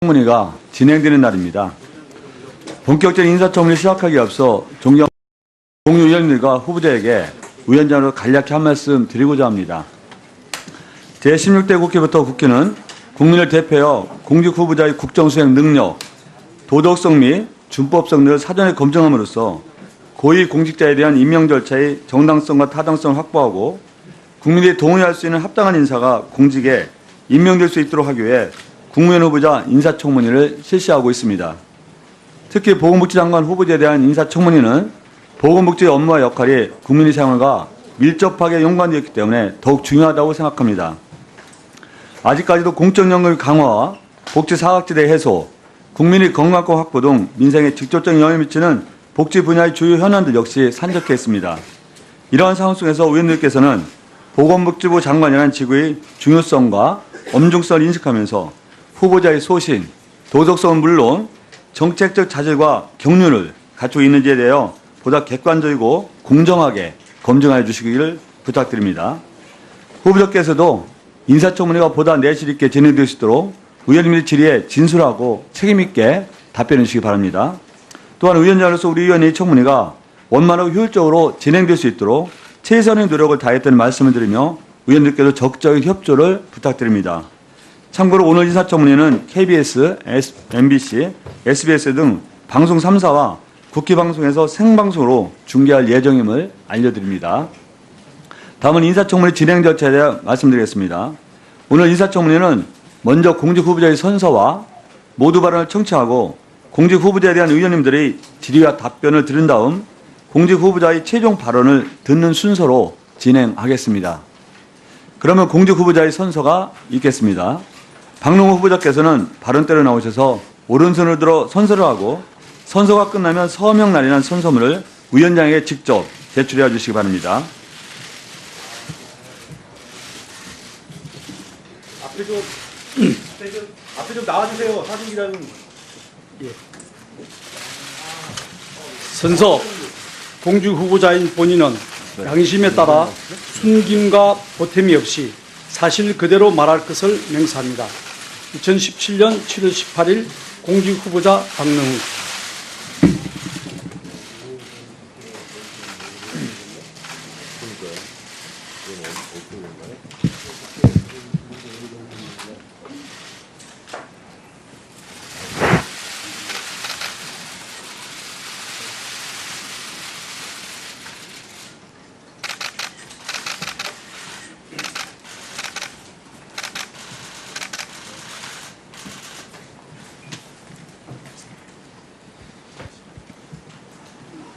청문회가 진행되는 날입니다. 본격적인 인사청문회 시작하기에 앞서 존경 동료 의원님들과 후보자에게 위원장으로 간략히 한 말씀 드리고자 합니다. 제16대 국회부터 국회는 국민을 대표하여 공직 후보자의 국정수행 능력, 도덕성 및 준법성 등을 사전에 검증함으로써 고위 공직자에 대한 임명 절차의 정당성과 타당성을 확보하고 국민이 동의할 수 있는 합당한 인사가 공직에 임명될 수 있도록 하기 위해 국무위원 후보자 인사청문회를 실시하고 있습니다. 특히 보건복지 장관 후보자에 대한 인사청문회는 보건복지의 업무와 역할이 국민의 생활과 밀접하게 연관되어 있기 때문에 더욱 중요하다고 생각합니다. 아직까지도 공적연금 강화와 복지 사각지대 해소, 국민의 건강권 확보 등 민생에 직접적인 영향을 미치는 복지 분야의 주요 현안들 역시 산적해 있습니다. 이러한 상황 속에서 의원님께서는 보건복지부 장관이라는 직위의 중요성과 엄중성을 인식하면서 후보자의 소신, 도덕성은 물론 정책적 자질과 경륜을 갖추고 있는지에 대하여 보다 객관적이고 공정하게 검증하여 주시기를 부탁드립니다. 후보자께서도 인사청문회가 보다 내실 있게 진행될 수 있도록 의원님의 질의에 진솔하고 책임 있게 답변해 주시기 바랍니다. 또한 위원장으로서 우리 의원의 청문회가 원만하고 효율적으로 진행될 수 있도록 최선의 노력을 다했다는 말씀을 드리며 의원님께도 적극적인 협조를 부탁드립니다. 참고로 오늘 인사청문회는 KBS, MBC, SBS 등 방송 3사와 국회방송에서 생방송으로 중계할 예정임을 알려드립니다. 다음은 인사청문회 진행 절차에 대해 말씀드리겠습니다. 오늘 인사청문회는 먼저 공직 후보자의 선서와 모두 발언을 청취하고 공직 후보자에 대한 의원님들의 질의와 답변을 들은 다음 공직 후보자의 최종 발언을 듣는 순서로 진행하겠습니다. 그러면 공직 후보자의 선서가 있겠습니다. 박능호 후보자께서는 발언대로 나오셔서 오른손을 들어 선서를 하고 선서가 끝나면 서명란이라는 선서문을 위원장에게 직접 제출해 주시기 바랍니다. 앞에 좀 나와주세요. 사진기자님. 예. 선서 공직 후보자인 본인은 양심에 따라 숨김과 보탬이 없이 사실 그대로 말할 것을 맹세합니다. 2017년 7월 18일 공직 후보자 박능우.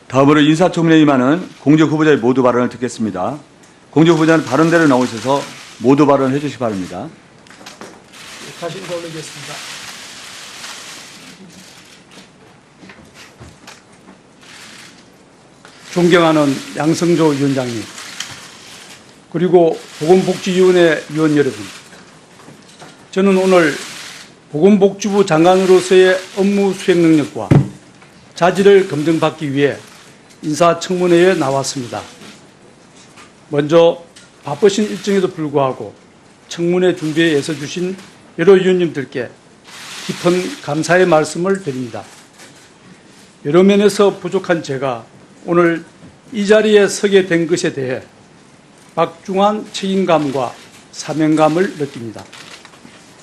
다음으로 인사청문회에 임하는 공직 후보자의 모두 발언을 듣겠습니다. 공직 후보자는 발언대로 나오셔서 모두 발언해 주시기 바랍니다. 다시 올리겠습니다. 존경하는 양성조 위원장님, 그리고 보건복지위원회 위원 여러분, 저는 오늘 보건복지부 장관으로서의 업무 수행 능력과 자질을 검증받기 위해 인사청문회에 나왔습니다. 먼저 바쁘신 일정에도 불구하고 청문회 준비에 애써주신 여러 위원님들께 깊은 감사의 말씀을 드립니다. 여러 면에서 부족한 제가 오늘 이 자리에 서게 된 것에 대해 막중한 책임감과 사명감을 느낍니다.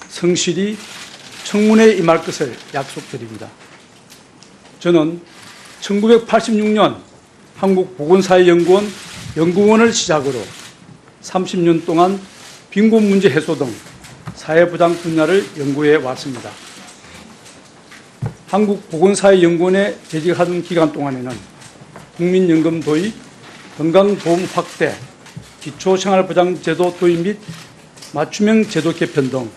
성실히 청문회에 임할 것을 약속드립니다. 저는 1986년 한국보건사회연구원 연구원을 시작으로 30년 동안 빈곤 문제 해소 등 사회보장 분야를 연구해 왔습니다. 한국보건사회연구원에 재직하던 기간 동안에는 국민연금 도입, 건강보험 확대, 기초생활보장제도 도입 및 맞춤형 제도 개편 등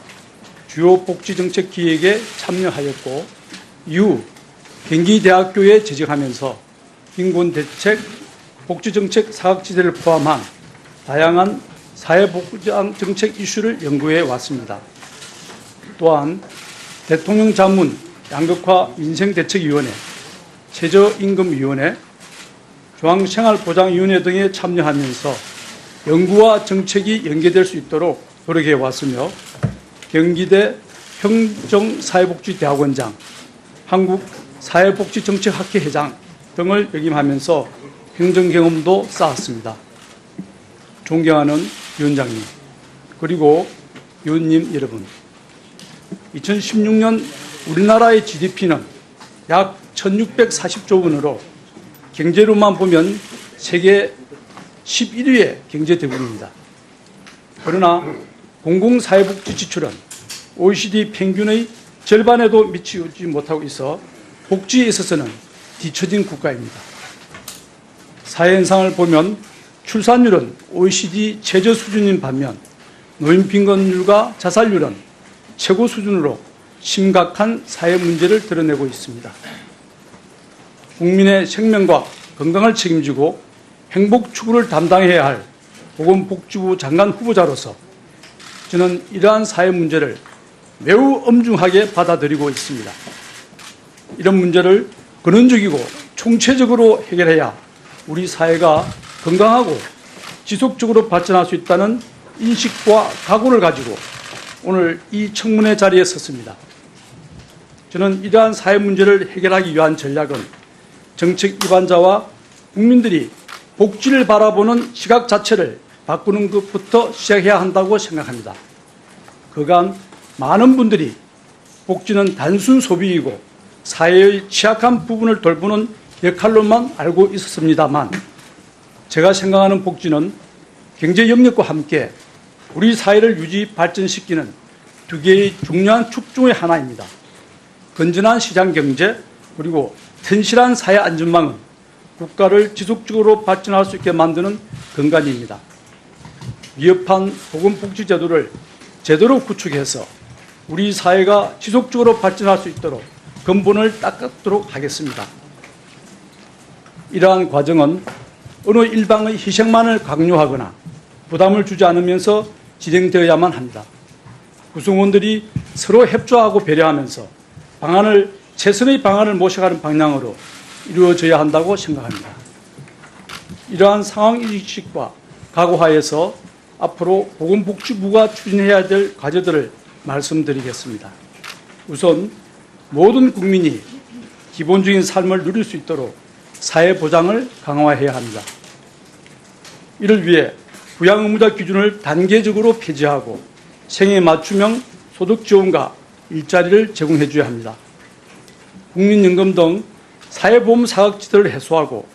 주요 복지정책 기획에 참여하였고, 이후 경기대학교에 재직하면서 빈곤대책, 복지정책 사각지대를 포함한 다양한 사회복지상 정책 이슈를 연구해 왔습니다. 또한 대통령 자문 양극화 민생대책위원회, 최저임금위원회, 중앙생활보장위원회 등에 참여하면서 연구와 정책이 연계될 수 있도록 노력해 왔으며 경기대 평정사회복지대학원장, 한국사회복지정책학회 회장 등을 역임하면서 행정경험도 쌓았습니다. 존경하는 위원장님, 그리고 위원님 여러분, 2016년 우리나라의 GDP는 약 1640조 원으로 경제로만 보면 세계 11위의 경제대국입니다. 그러나 공공사회복지 지출은 OECD 평균의 절반에도 미치지 못하고 있어 복지에 있어서는 뒤처진 국가입니다. 사회 현상을 보면 출산율은 OECD 최저 수준인 반면 노인 빈곤율과 자살률은 최고 수준으로 심각한 사회 문제를 드러내고 있습니다. 국민의 생명과 건강을 책임지고 행복 추구를 담당해야 할 보건복지부 장관 후보자로서 저는 이러한 사회 문제를 매우 엄중하게 받아들이고 있습니다. 이런 문제를 근원적이고 총체적으로 해결해야 우리 사회가 건강하고 지속적으로 발전할 수 있다는 인식과 각오를 가지고 오늘 이 청문회 자리에 섰습니다. 저는 이러한 사회 문제를 해결하기 위한 전략은 정책 입안자와 국민들이 복지를 바라보는 시각 자체를 바꾸는 것부터 시작해야 한다고 생각합니다. 그간 많은 분들이 복지는 단순 소비이고 사회의 취약한 부분을 돌보는 역할로만 알고 있었습니다만, 제가 생각하는 복지는 경제 영역과 함께 우리 사회를 유지 발전시키는 두 개의 중요한 축 중의 하나입니다. 건전한 시장 경제 그리고 튼실한 사회 안전망은 국가를 지속적으로 발전할 수 있게 만드는 근간입니다. 미흡한 보건복지 제도를 제대로 구축해서 우리 사회가 지속적으로 발전할 수 있도록 근본을 닦도록 하겠습니다. 이러한 과정은 어느 일방의 희생만을 강요하거나 부담을 주지 않으면서 진행되어야만 합니다. 구성원들이 서로 협조하고 배려하면서 최선의 방안을 모셔가는 방향으로 이루어져야 한다고 생각합니다. 이러한 상황인식과 각오하에서 앞으로 보건복지부가 추진해야 될 과제들을 말씀드리겠습니다. 우선 모든 국민이 기본적인 삶을 누릴 수 있도록 사회보장을 강화해야 합니다. 이를 위해 부양 의무자 기준을 단계적으로 폐지하고 생애 맞춤형 소득 지원과 일자리를 제공해 줘야 합니다. 국민연금 등 사회보험 사각지대를 해소하고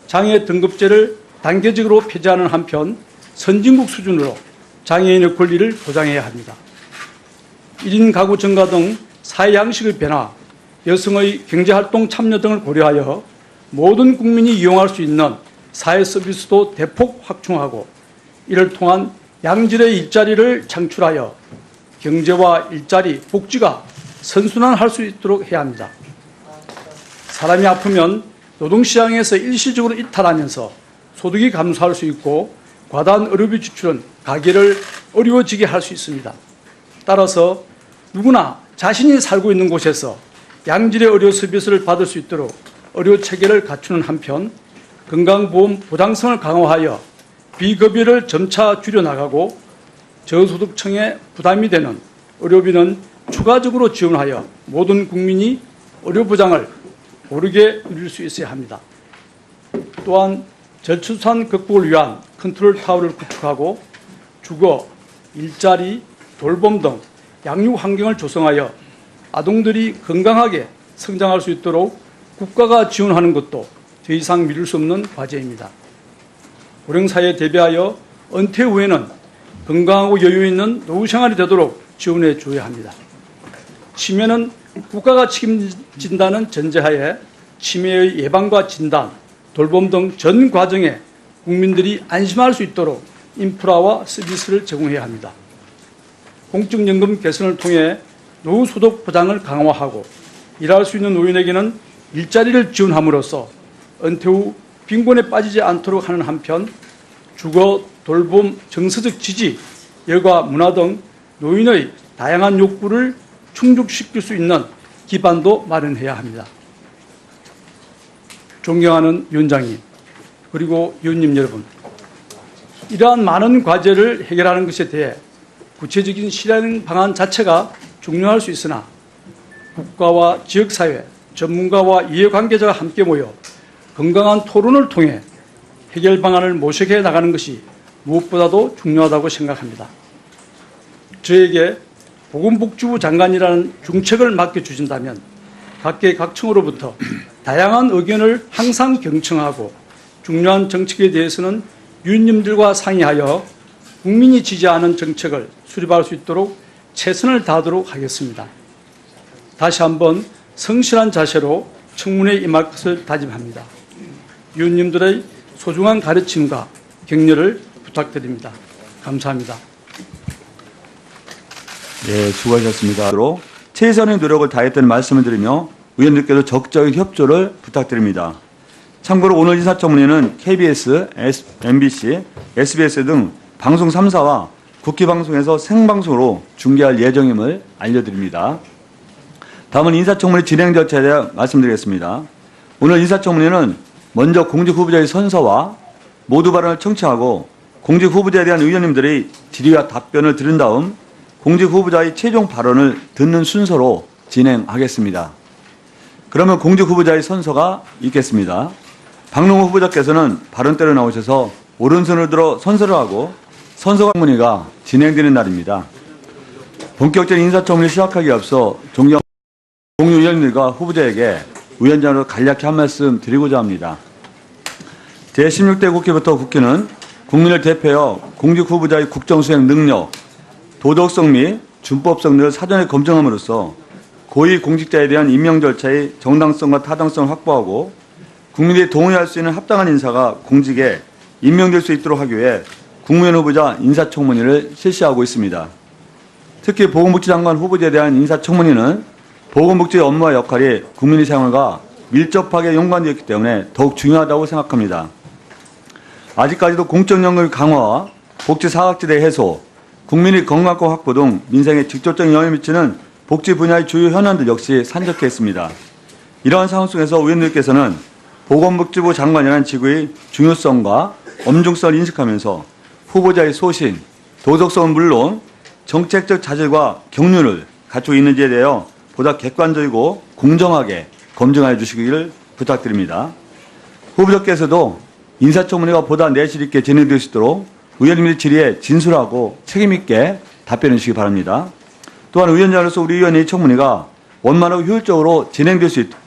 장애 등급제를 단계적으로 폐지하는 한편 선진국 수준으로 장애인의 권리를 보장해야 합니다. 1인 가구 증가 등 사회 양식의 변화, 여성의 경제활동 참여 등을 고려하여 모든 국민이 이용할 수 있는 사회 서비스도 대폭 확충하고 이를 통한 양질의 일자리를 창출하여 경제와 일자리, 복지가 선순환할 수 있도록 해야 합니다. 사람이 아프면 노동시장에서 일시적으로 이탈하면서 소득이 감소할 수 있고 과다한 의료비 지출은 가게를 어려워지게 할 수 있습니다. 따라서 누구나 자신이 살고 있는 곳에서 양질의 의료 서비스를 받을 수 있도록 의료 체계를 갖추는 한편 건강보험 보장성을 강화하여 비급여를 점차 줄여나가고 저소득층에 부담이 되는 의료비는 추가적으로 지원하여 모든 국민이 의료보장을 고르게 누릴 수 있어야 합니다. 또한 저출산 극복을 위한 컨트롤 타워를 구축하고 주거, 일자리, 돌봄 등 양육 환경을 조성하여 아동들이 건강하게 성장할 수 있도록 국가가 지원하는 것도 더 이상 미룰 수 없는 과제입니다. 고령사회에 대비하여 은퇴 후에는 건강하고 여유 있는 노후 생활이 되도록 지원해 줘야 합니다. 치매는 국가가 책임진다는 전제하에 치매의 예방과 진단, 돌봄 등 전 과정에 국민들이 안심할 수 있도록 인프라와 서비스를 제공해야 합니다. 공적연금 개선을 통해 노후 소득 보장을 강화하고 일할 수 있는 노인에게는 일자리를 지원함으로써 은퇴 후 빈곤에 빠지지 않도록 하는 한편 주거, 돌봄, 정서적 지지, 여가, 문화 등 노인의 다양한 욕구를 충족시킬 수 있는 기반도 마련해야 합니다. 존경하는 위원장님, 그리고 위원님 여러분, 이러한 많은 과제를 해결하는 것에 대해 구체적인 실행 방안 자체가 중요할 수 있으나 국가와 지역사회, 전문가와 이해관계자가 함께 모여 건강한 토론을 통해 해결 방안을 모색해 나가는 것이 무엇보다도 중요하다고 생각합니다. 저에게 보건복지부 장관이라는 중책을 맡겨주신다면 각계각층으로부터 다양한 의견을 항상 경청하고 중요한 정책에 대해서는 위원님들과 상의하여 국민이 지지하는 정책을 수립할 수 있도록 최선을 다하도록 하겠습니다. 다시 한번 성실한 자세로 청문회에 임할 것을 다짐합니다. 위원님들의 소중한 가르침과 격려를 부탁드립니다. 감사합니다. 예, 수고하셨습니다. 최선의 노력을 다했다는 말씀을 드리며 의원님께도 적극적인 협조를 부탁드립니다. 참고로 오늘 인사청문회는 KBS, MBC, SBS 등 방송 3사와 국기방송에서 생방송으로 중계할 예정임을 알려드립니다. 다음은 인사청문회 진행 절차에 대해 말씀드리겠습니다. 오늘 인사청문회는 먼저 공직 후보자의 선서와 모두 발언을 청취하고 공직 후보자에 대한 의원님들의 질의와 답변을 들은 다음 공직 후보자의 최종 발언을 듣는 순서로 진행하겠습니다. 그러면 공직 후보자의 선서가 있겠습니다. 박능호 후보자께서는 발언대로 나오셔서 오른손을 들어 선서를 하고 선서문의가 진행되는 날입니다. 본격적인 인사청문회 시작하기에 앞서 존경 공유위원님과 후보자에게 위원장으로 간략히 한 말씀 드리고자 합니다. 제16대 국회부터 국회는 국민을 대표하여 공직 후보자의 국정수행 능력, 도덕성 및 준법성 등을 사전에 검증함으로써 고위 공직자에 대한 임명 절차의 정당성과 타당성을 확보하고 국민이 동의할 수 있는 합당한 인사가 공직에 임명될 수 있도록 하기 위해 국무위원 후보자 인사청문회를 실시하고 있습니다. 특히 보건복지 장관 후보자에 대한 인사청문회는 보건복지의 업무와 역할이 국민의 생활과 밀접하게 연관되어 있기 때문에 더욱 중요하다고 생각합니다. 아직까지도 공적연금 강화와 복지 사각지대 해소, 국민의 건강권 확보 등 민생에 직접적인 영향을 미치는 복지 분야의 주요 현안들 역시 산적해 있습니다. 이러한 상황 속에서 의원님께서는 보건복지부 장관이라는 직위의 중요성과 엄중성을 인식하면서 후보자의 소신, 도덕성은 물론 정책적 자질과 경륜을 갖추고 있는지에 대하여 보다 객관적이고 공정하게 검증하여 주시기를 부탁드립니다. 후보자께서도 인사청문회가 보다 내실 있게 진행될 수 있도록 의원님의 질의에 진솔하고 책임있게 답변해 주시기 바랍니다. 또한 위원장으로서 우리 위원회의 청문회가 원만하고 효율적으로 진행될 수 있도록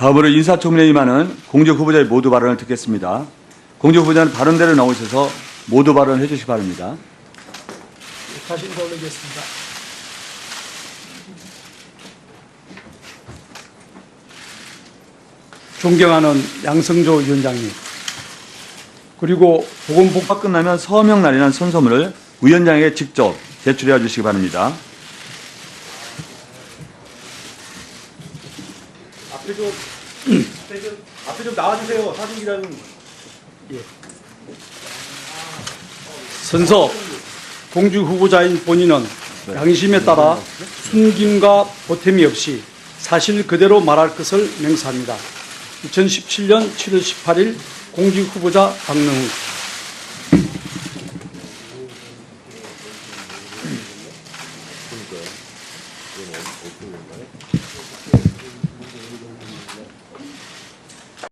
다음으로 인사청문회에 임하는 공직 후보자의 모두 발언을 듣겠습니다. 공직 후보자는 발언대로 나오셔서 모두 발언해 주시기 바랍니다. 다시 올리겠습니다. 존경하는 양성조 위원장님, 그리고 보건복지가 끝나면 서명날이라는 선서문을 위원장에게 직접 제출해 주시기 바랍니다. 앞에 좀 나와주세요. 사진기라는. 선서 공직 후보자인 본인은 양심에 따라 숨김과 보탬이 없이 사실 그대로 말할 것을 맹세합니다. 2017년 7월 18일 공직 후보자 박능우.